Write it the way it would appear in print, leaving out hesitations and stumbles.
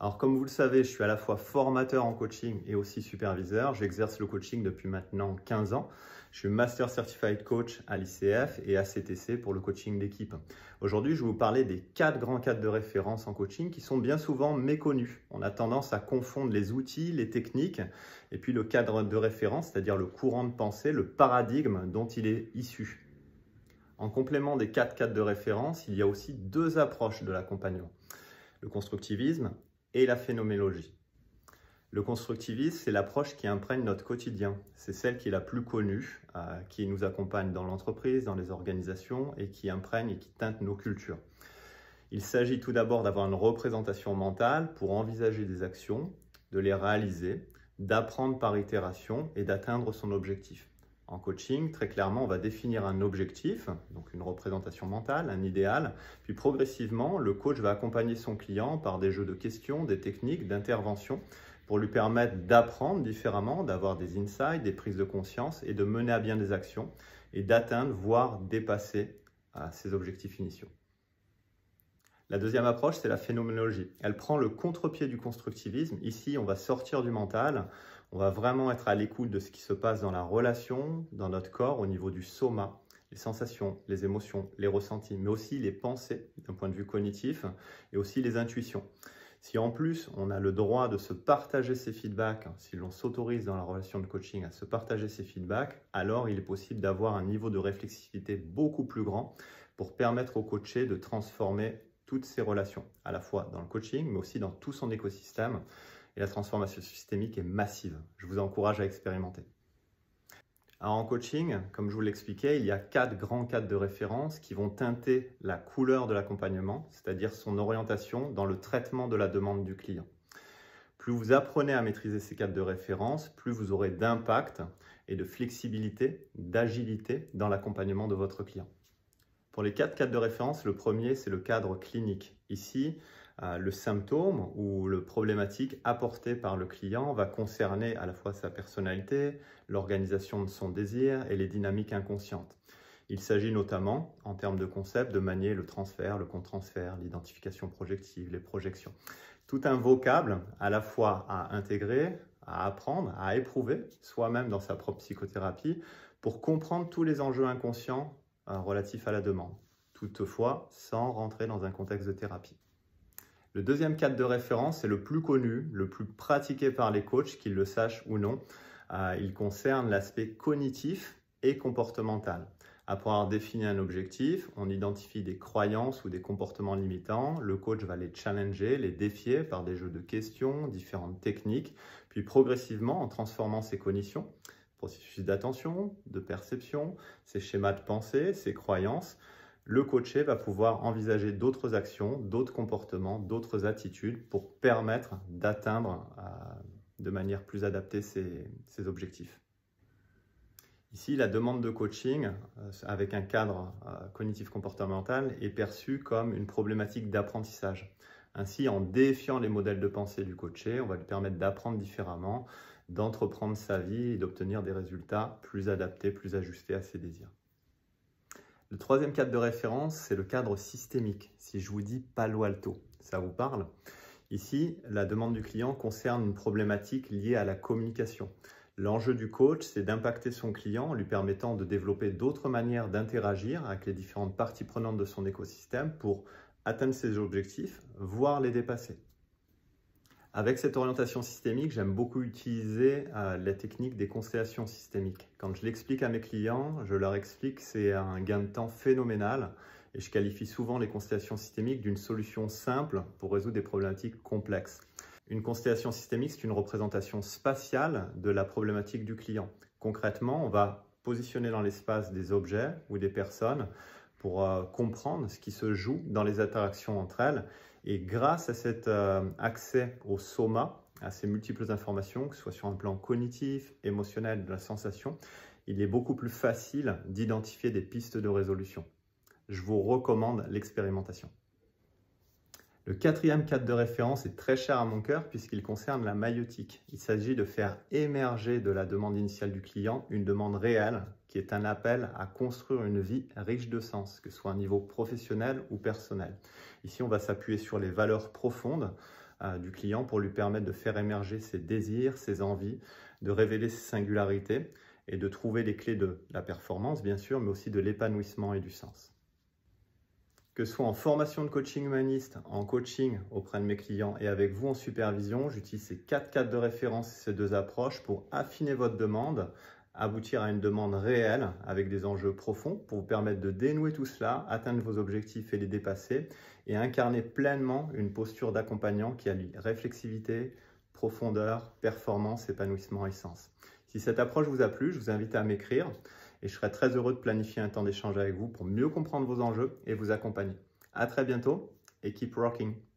Alors, comme vous le savez, je suis à la fois formateur en coaching et aussi superviseur. J'exerce le coaching depuis maintenant 15 ans. Je suis Master Certified Coach à l'ICF et à CTC pour le coaching d'équipe. Aujourd'hui, je vais vous parler des 4 grands cadres de référence en coaching qui sont bien souvent méconnus. On a tendance à confondre les outils, les techniques et puis le cadre de référence, c'est-à-dire le courant de pensée, le paradigme dont il est issu. En complément des 4 cadres de référence, il y a aussi 2 approches de l'accompagnement. Le constructivisme et la phénoménologie. Le constructivisme, c'est l'approche qui imprègne notre quotidien. C'est celle qui est la plus connue, qui nous accompagne dans l'entreprise, dans les organisations et qui imprègne et qui teinte nos cultures. Il s'agit tout d'abord d'avoir une représentation mentale pour envisager des actions, de les réaliser, d'apprendre par itération et d'atteindre son objectif. En coaching, très clairement, on va définir un objectif, donc une représentation mentale, un idéal, puis progressivement, le coach va accompagner son client par des jeux de questions, des techniques, d'intervention, pour lui permettre d'apprendre différemment, d'avoir des insights, des prises de conscience et de mener à bien des actions et d'atteindre, voire dépasser ses objectifs initiaux. La deuxième approche, c'est la phénoménologie. Elle prend le contre-pied du constructivisme. Ici, on va sortir du mental. On va vraiment être à l'écoute de ce qui se passe dans la relation, dans notre corps, au niveau du soma, les sensations, les émotions, les ressentis, mais aussi les pensées d'un point de vue cognitif et aussi les intuitions. Si en plus, on a le droit de se partager ses feedbacks, si l'on s'autorise dans la relation de coaching à se partager ses feedbacks, alors il est possible d'avoir un niveau de réflexivité beaucoup plus grand pour permettre au coaché de transformer toutes ses relations, à la fois dans le coaching, mais aussi dans tout son écosystème. Et la transformation systémique est massive. Je vous encourage à expérimenter. Alors en coaching, comme je vous l'expliquais, il y a 4 grands cadres de référence qui vont teinter la couleur de l'accompagnement, c'est-à-dire son orientation dans le traitement de la demande du client. Plus vous apprenez à maîtriser ces cadres de référence, plus vous aurez d'impact et de flexibilité, d'agilité dans l'accompagnement de votre client. Pour les 4 cadres de référence, le premier, c'est le cadre clinique. Ici, le symptôme ou le problématique apporté par le client va concerner à la fois sa personnalité, l'organisation de son désir et les dynamiques inconscientes. Il s'agit notamment, en termes de concept, de manier le transfert, le contre-transfert, l'identification projective, les projections. Tout un vocable à la fois à intégrer, à apprendre, à éprouver, soi-même dans sa propre psychothérapie, pour comprendre tous les enjeux inconscients relatifs à la demande, toutefois sans rentrer dans un contexte de thérapie. Le deuxième cadre de référence est le plus connu, le plus pratiqué par les coachs, qu'ils le sachent ou non. Il concerne l'aspect cognitif et comportemental. Après avoir défini un objectif, on identifie des croyances ou des comportements limitants. Le coach va les challenger, les défier par des jeux de questions, différentes techniques, puis progressivement, en transformant ces cognitions, processus d'attention, de perception, ces schémas de pensée, ces croyances, le coaché va pouvoir envisager d'autres actions, d'autres comportements, d'autres attitudes pour permettre d'atteindre de manière plus adaptée ces objectifs. Ici, la demande de coaching avec un cadre cognitif comportemental est perçue comme une problématique d'apprentissage. Ainsi, en défiant les modèles de pensée du coaché, on va lui permettre d'apprendre différemment, d'entreprendre sa vie et d'obtenir des résultats plus adaptés, plus ajustés à ses désirs. Le troisième cadre de référence, c'est le cadre systémique. Si je vous dis Palo Alto, ça vous parle? Ici, la demande du client concerne une problématique liée à la communication. L'enjeu du coach, c'est d'impacter son client en lui permettant de développer d'autres manières d'interagir avec les différentes parties prenantes de son écosystème pour atteindre ses objectifs, voire les dépasser. Avec cette orientation systémique, j'aime beaucoup utiliser la technique des constellations systémiques. Quand je l'explique à mes clients, je leur explique que c'est un gain de temps phénoménal et je qualifie souvent les constellations systémiques d'une solution simple pour résoudre des problématiques complexes. Une constellation systémique, c'est une représentation spatiale de la problématique du client. Concrètement, on va positionner dans l'espace des objets ou des personnes pour comprendre ce qui se joue dans les interactions entre elles. Et grâce à cet accès au soma, à ces multiples informations, que ce soit sur un plan cognitif, émotionnel, de la sensation, il est beaucoup plus facile d'identifier des pistes de résolution. Je vous recommande l'expérimentation. Le quatrième cadre de référence est très cher à mon cœur puisqu'il concerne la maïeutique. Il s'agit de faire émerger de la demande initiale du client une demande réelle qui est un appel à construire une vie riche de sens, que ce soit à un niveau professionnel ou personnel. Ici, on va s'appuyer sur les valeurs profondes du client pour lui permettre de faire émerger ses désirs, ses envies, de révéler ses singularités et de trouver les clés de la performance, bien sûr, mais aussi de l'épanouissement et du sens. Que ce soit en formation de coaching humaniste, en coaching auprès de mes clients et avec vous en supervision, j'utilise ces 4 cadres de référence et ces 2 approches pour affiner votre demande, aboutir à une demande réelle avec des enjeux profonds pour vous permettre de dénouer tout cela, atteindre vos objectifs et les dépasser et incarner pleinement une posture d'accompagnant qui allie réflexivité, profondeur, performance, épanouissement et sens. Si cette approche vous a plu, je vous invite à m'écrire et je serai très heureux de planifier un temps d'échange avec vous pour mieux comprendre vos enjeux et vous accompagner. À très bientôt et keep rocking!